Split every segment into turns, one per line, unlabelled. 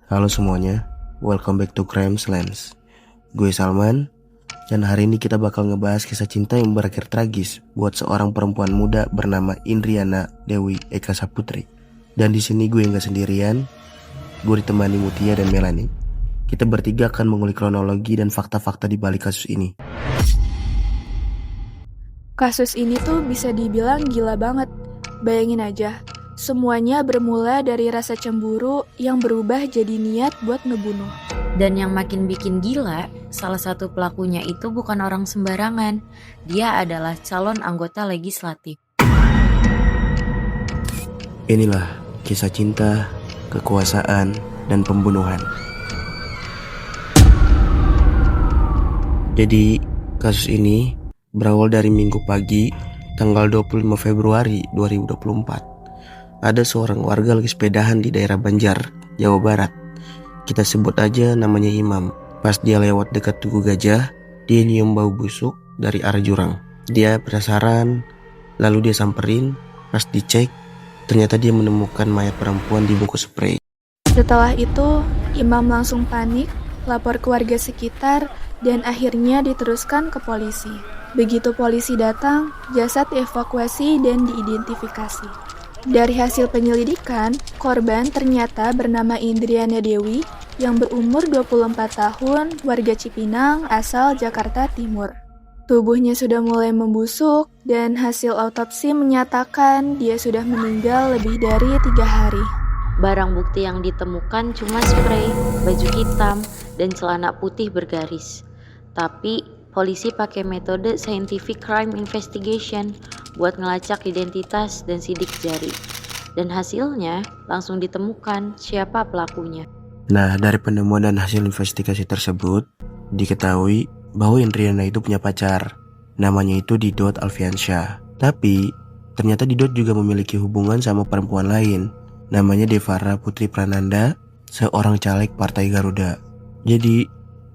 Halo semuanya, welcome back to Crime Lens. Gue Salman, dan hari ini kita bakal ngebahas kisah cinta yang berakhir tragis buat seorang perempuan muda bernama Indriana Dewi Eka Saputri. Dan di sini gue nggak sendirian, gue ditemani Mutia dan Melanie. Kita bertiga akan mengulik kronologi dan fakta-fakta di balik kasus ini.
Kasus ini tuh bisa dibilang gila banget. Bayangin aja, semuanya bermula dari rasa cemburu yang berubah jadi niat buat ngebunuh.
Dan yang makin bikin gila, salah satu pelakunya itu bukan orang sembarangan. Dia adalah calon anggota legislatif.
Inilah kisah cinta, kekuasaan, dan pembunuhan. Jadi, kasus ini berawal dari Minggu pagi, tanggal 25 Februari 2024. Ada seorang warga lagi sepedahan di daerah Banjar, Jawa Barat. Kita sebut aja namanya Imam. Pas dia lewat dekat Tugu Gajah, dia nyium bau busuk dari arah jurang. Dia penasaran, lalu dia samperin. Pas dicek, ternyata dia menemukan mayat perempuan dibungkus spray.
Setelah itu, Imam langsung panik, lapor ke warga sekitar, dan akhirnya diteruskan ke polisi. Begitu polisi datang, jasad dievakuasi dan diidentifikasi. Dari hasil penyelidikan, korban ternyata bernama Indriana Dewi yang berumur 24 tahun, warga Cipinang, asal Jakarta Timur. Tubuhnya sudah mulai membusuk dan hasil autopsi menyatakan dia sudah meninggal lebih dari 3 hari.
Barang bukti yang ditemukan cuma spray, baju hitam, dan celana putih bergaris. Tapi polisi pakai metode scientific crime investigation buat ngelacak identitas dan sidik jari. Dan hasilnya langsung ditemukan siapa pelakunya.
Nah, dari penemuan dan hasil investigasi tersebut, diketahui bahwa Indriana itu punya pacar. Namanya itu Didot Alfiansyah. Tapi, ternyata Didot juga memiliki hubungan sama perempuan lain. Namanya Devara Putri Prananda, seorang caleg Partai Garuda. Jadi,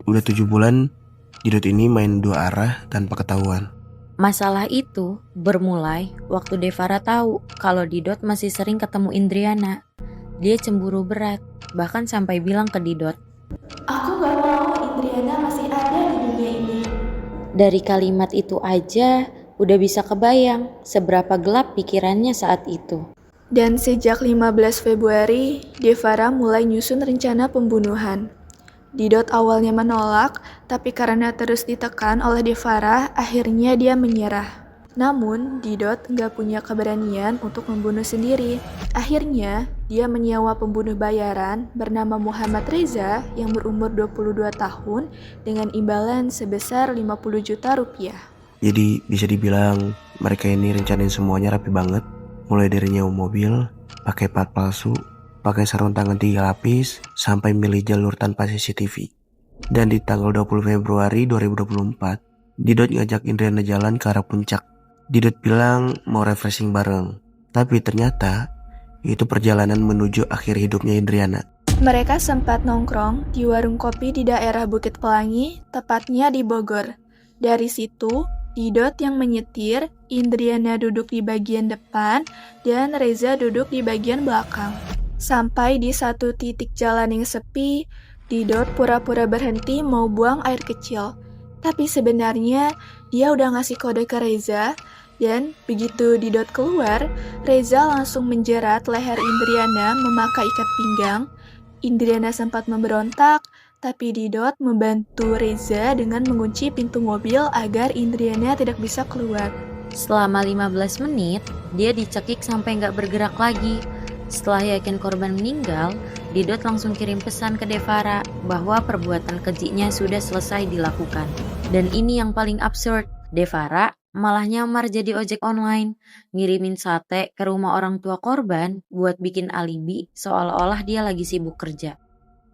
udah 7 bulan, Didot ini main dua arah tanpa ketahuan.
Masalah itu bermulai waktu Devara tahu kalau Didot masih sering ketemu Indriana. Dia cemburu berat, bahkan sampai bilang ke Didot,
Aku gak mau Indriana masih ada di dunia ini.
dari kalimat itu aja udah bisa kebayang seberapa gelap pikirannya saat itu.
Dan sejak 15 Februari, Devara mulai nyusun rencana pembunuhan. Didot awalnya menolak, tapi karena terus ditekan oleh Devara, akhirnya dia menyerah. Namun, Didot gak punya keberanian untuk membunuh sendiri. Akhirnya, dia menyewa pembunuh bayaran bernama Muhammad Reza yang berumur 22 tahun dengan imbalan sebesar 50 juta rupiah.
Jadi bisa dibilang mereka ini rencanain semuanya rapi banget. Mulai dari nyewa mobil, pakai plat palsu, pakai sarung tangan 3 lapis, sampai milih jalur tanpa CCTV. Dan di tanggal 20 Februari 2024, Didot ngajak Indriana jalan ke arah puncak. Didot bilang mau refreshing bareng. Tapi ternyata itu perjalanan menuju akhir hidupnya Indriana.
Mereka sempat nongkrong di warung kopi di daerah Bukit Pelangi, tepatnya di Bogor. Dari situ, Didot yang menyetir, Indriana duduk di bagian depan, dan Reza duduk di bagian belakang. Sampai di satu titik jalan yang sepi, Didot pura-pura berhenti mau buang air kecil. Tapi sebenarnya dia udah ngasih kode ke Reza, dan begitu Didot keluar, Reza langsung menjerat leher Indriana memakai ikat pinggang. Indriana sempat memberontak, tapi Didot membantu Reza dengan mengunci pintu mobil agar Indriana tidak bisa keluar.
Selama 15 menit, dia dicekik sampai nggak bergerak lagi. Setelah yakin korban meninggal, Didot langsung kirim pesan ke Devara bahwa perbuatan kejinya sudah selesai dilakukan. Dan ini yang paling absurd, Devara malah nyamar jadi ojek online, ngirimin sate ke rumah orang tua korban buat bikin alibi seolah-olah dia lagi sibuk kerja.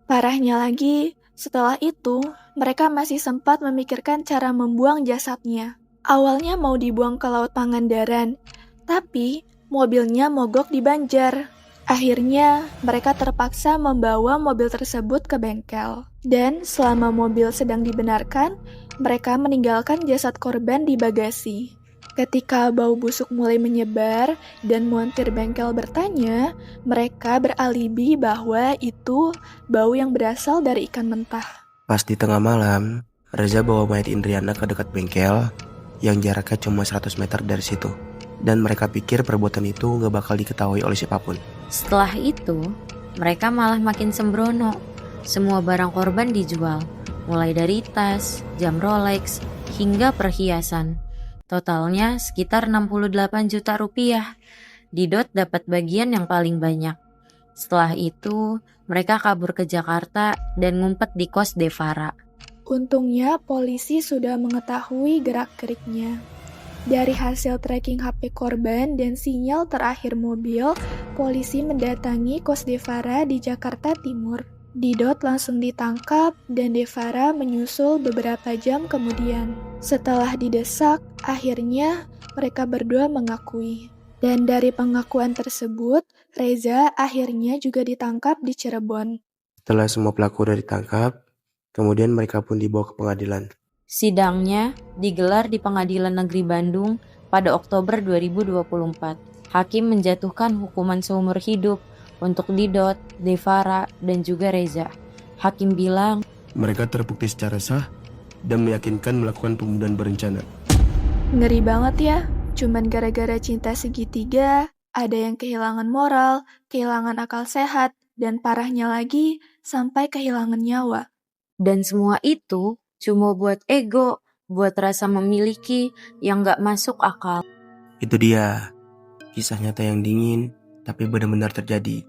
Parahnya lagi, setelah itu, mereka masih sempat memikirkan cara membuang jasadnya. Awalnya mau dibuang ke Laut Pangandaran, tapi mobilnya mogok di Banjar. Akhirnya, mereka terpaksa membawa mobil tersebut ke bengkel. Dan selama mobil sedang dibenarkan, mereka meninggalkan jasad korban di bagasi. Ketika bau busuk mulai menyebar dan montir bengkel bertanya, mereka beralibi bahwa itu bau yang berasal dari ikan mentah.
Pas di tengah malam, Reza bawa mayat Indriana ke dekat bengkel yang jaraknya cuma 100 meter dari situ. Dan mereka pikir perbuatan itu gak bakal diketahui oleh siapapun.
Setelah itu, mereka malah makin sembrono. Semua barang korban dijual, mulai dari tas, jam Rolex, hingga perhiasan. Totalnya sekitar 68 juta rupiah. Didot dapat bagian yang paling banyak. Setelah itu, mereka kabur ke Jakarta dan ngumpet di kos Devara.
Untungnya polisi sudah mengetahui gerak-geriknya. Dari hasil tracking HP korban dan sinyal terakhir mobil, polisi mendatangi kos Devara di Jakarta Timur. Didot langsung ditangkap dan Devara menyusul beberapa jam kemudian. Setelah didesak, akhirnya mereka berdua mengakui. Dan dari pengakuan tersebut, Reza akhirnya juga ditangkap di Cirebon.
Setelah semua pelaku udah ditangkap, kemudian mereka pun dibawa ke pengadilan.
Sidangnya digelar di Pengadilan Negeri Bandung pada Oktober 2024. Hakim menjatuhkan hukuman seumur hidup untuk Didot, Devara, dan juga Reza. Hakim bilang,
Mereka terbukti secara sah dan meyakinkan melakukan pembunuhan berencana.
Ngeri banget ya, cuman gara-gara cinta segitiga, ada yang kehilangan moral, kehilangan akal sehat, dan parahnya lagi, sampai kehilangan nyawa.
dan semua itu cuma buat ego, buat rasa memiliki yang gak masuk akal.
Itu dia, kisah nyata yang dingin, tapi benar-benar terjadi.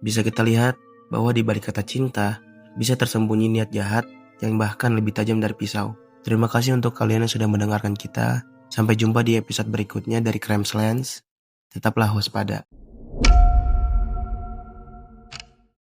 Bisa kita lihat bahwa di balik kata cinta, bisa tersembunyi niat jahat yang bahkan lebih tajam dari pisau. Terima kasih untuk kalian yang sudah mendengarkan kita. Sampai jumpa di episode berikutnya dari Crimes Lens. Tetaplah waspada.